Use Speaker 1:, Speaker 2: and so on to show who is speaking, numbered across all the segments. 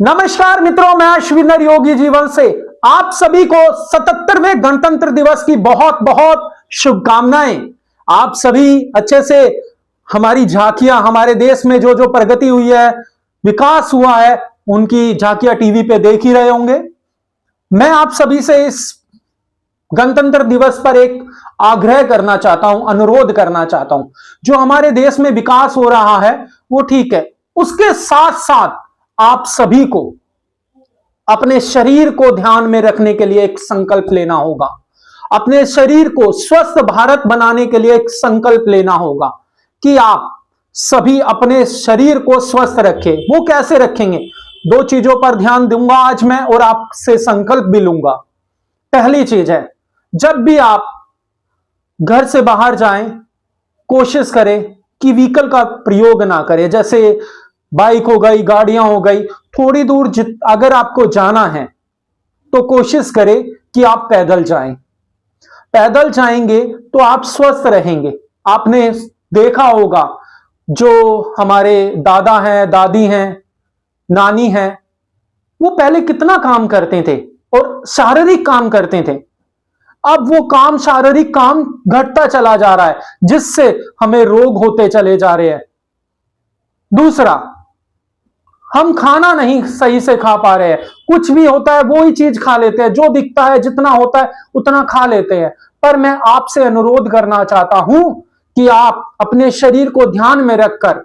Speaker 1: नमस्कार मित्रों, मैं अश्विंदर योगी जीवन से आप सभी को 77वें गणतंत्र दिवस की बहुत बहुत शुभकामनाएं। आप सभी अच्छे से हमारी झांकियां, हमारे देश में जो जो प्रगति हुई है, विकास हुआ है, उनकी झांकियां टीवी पे देख ही रहे होंगे। मैं आप सभी से इस गणतंत्र दिवस पर एक आग्रह करना चाहता हूं, अनुरोध करना चाहता हूं। जो हमारे देश में विकास हो रहा है वो ठीक है, उसके साथ साथ आप सभी को अपने शरीर को ध्यान में रखने के लिए एक संकल्प लेना होगा। अपने शरीर को स्वस्थ भारत बनाने के लिए एक संकल्प लेना होगा कि आप सभी अपने शरीर को स्वस्थ रखें। वो कैसे रखेंगे? दो चीजों पर ध्यान दूंगा आज मैं, और आपसे संकल्प भी लूंगा। पहली चीज है, जब भी आप घर से बाहर जाएं, कोशिश करें कि व्हीकल का प्रयोग ना करें। जैसे बाइक हो गई, गाड़ियां हो गई। थोड़ी दूर अगर आपको जाना है तो कोशिश करें कि आप पैदल जाएं। पैदल जाएंगे तो आप स्वस्थ रहेंगे। आपने देखा होगा, जो हमारे दादा हैं, दादी हैं, नानी हैं, वो पहले कितना काम करते थे और शारीरिक काम करते थे। अब वो काम, शारीरिक काम घटता चला जा रहा है, जिससे हमें रोग होते चले जा रहे हैं। दूसरा, हम खाना नहीं सही से खा पा रहे हैं। कुछ भी होता है वो ही चीज खा लेते हैं, जो दिखता है, जितना होता है उतना खा लेते हैं। पर मैं आपसे अनुरोध करना चाहता हूं कि आप अपने शरीर को ध्यान में रखकर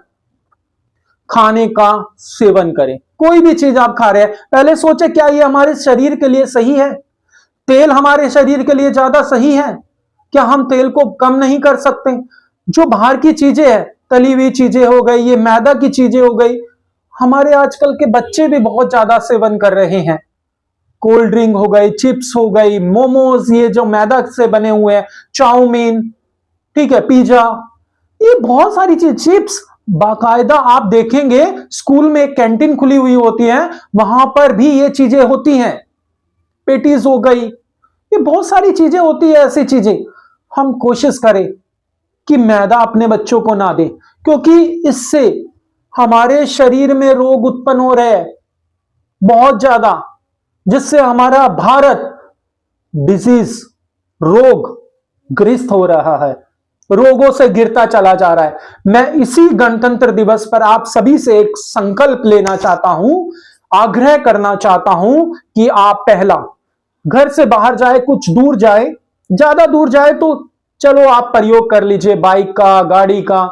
Speaker 1: खाने का सेवन करें। कोई भी चीज आप खा रहे हैं, पहले सोचे क्या ये हमारे शरीर के लिए सही है? तेल हमारे शरीर के लिए ज्यादा सही है क्या? हम तेल को कम नहीं कर सकते? जो बाहर की चीजें हैं, तली हुई चीजें हो गई, ये मैदा की चीजें हो गई, हमारे आजकल के बच्चे भी बहुत ज्यादा सेवन कर रहे हैं। कोल्ड ड्रिंक हो गई, चिप्स हो गई, मोमोज, ये जो मैदा से बने हुए हैं, चाउमीन, ठीक है, पिज्जा, ये बहुत सारी चीज, चिप्स। बाकायदा आप देखेंगे स्कूल में एक कैंटीन खुली हुई होती है, वहां पर भी ये चीजें होती हैं। पेटीज हो गई, ये बहुत सारी चीजें होती है। ऐसी चीजें हम कोशिश करें कि मैदा अपने बच्चों को ना दें, क्योंकि इससे हमारे शरीर में रोग उत्पन्न हो रहे हैं बहुत ज्यादा, जिससे हमारा भारत डिजीज, रोग ग्रस्त हो रहा है, रोगों से गिरता चला जा रहा है। मैं इसी गणतंत्र दिवस पर आप सभी से एक संकल्प लेना चाहता हूं, आग्रह करना चाहता हूं कि आप पहला घर से बाहर जाए, कुछ दूर जाए, ज्यादा दूर जाए तो चलो आप प्रयोग कर लीजिए बाइक का, गाड़ी का,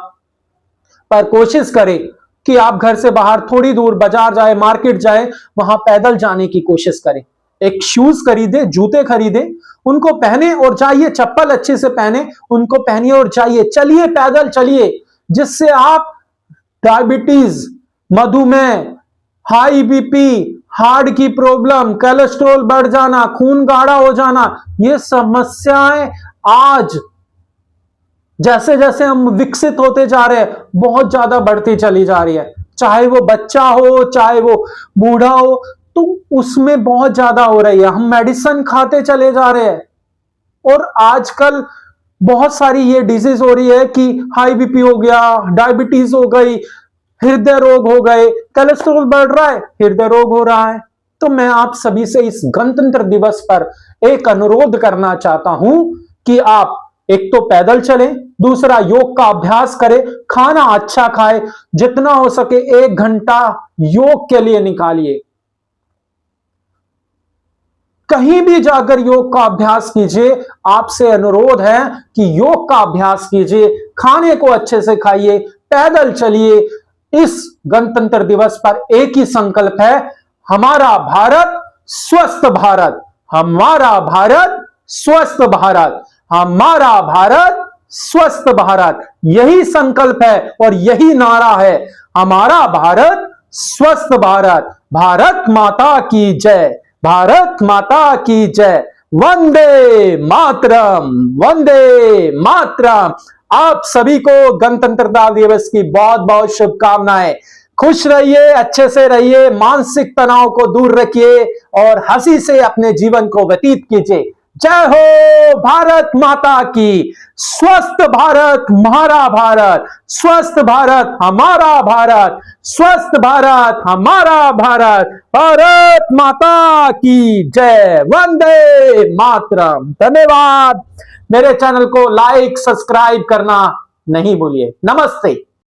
Speaker 1: पर कोशिश करें कि आप घर से बाहर थोड़ी दूर बाजार जाए, मार्केट जाए, वहां पैदल जाने की कोशिश करें। एक शूज खरीदे, जूते खरीदे, उनको पहने और जाइए। चप्पल अच्छे से पहने, उनको पहनिए और जाइए। चलिए, पैदल चलिए, जिससे आप डायबिटीज, मधुमेह, हाई बीपी, हार्ट की प्रॉब्लम, कोलेस्ट्रॉल बढ़ जाना, खून गाढ़ा हो जाना, ये समस्याएं आज जैसे जैसे हम विकसित होते जा रहे हैं बहुत ज्यादा बढ़ती चली जा रही है। चाहे वो बच्चा हो, चाहे वो बूढ़ा हो, तो उसमें बहुत ज्यादा हो रही है। हम मेडिसिन खाते चले जा रहे हैं, और आजकल बहुत सारी ये डिजीज हो रही है कि हाई बीपी हो गया, डायबिटीज हो गई, हृदय रोग हो गए, कोलेस्ट्रॉल बढ़ रहा है, हृदय रोग हो रहा है। तो मैं आप सभी से इस गणतंत्र दिवस पर एक अनुरोध करना चाहता हूं कि आप एक तो पैदल चलें, दूसरा योग का अभ्यास करें, खाना अच्छा खाएं, जितना हो सके 1 घंटा योग के लिए निकालिए। कहीं भी जाकर योग का अभ्यास कीजिए। आपसे अनुरोध है कि योग का अभ्यास कीजिए, खाने को अच्छे से खाइए, पैदल चलिए। इस गणतंत्र दिवस पर एक ही संकल्प है, हमारा भारत स्वस्थ भारत, हमारा भारत स्वस्थ भारत, हमारा भारत स्वस्थ भारत। यही संकल्प है और यही नारा है, हमारा भारत स्वस्थ भारत। भारत माता की जय, भारत माता की जय। वंदे मातरम, वंदे मातरम। आप सभी को गणतंत्रता दिवस की बहुत बहुत शुभकामनाएं। खुश रहिए, अच्छे से रहिए, मानसिक तनाव को दूर रखिए और हंसी से अपने जीवन को व्यतीत कीजिए। जय हो भारत माता की। स्वस्थ भारत हमारा भारत, स्वस्थ भारत हमारा भारत, स्वस्थ भारत हमारा भारत। भारत माता की जय। वंदे मातरम। धन्यवाद। मेरे चैनल को लाइक सब्सक्राइब करना नहीं भूलिए। नमस्ते।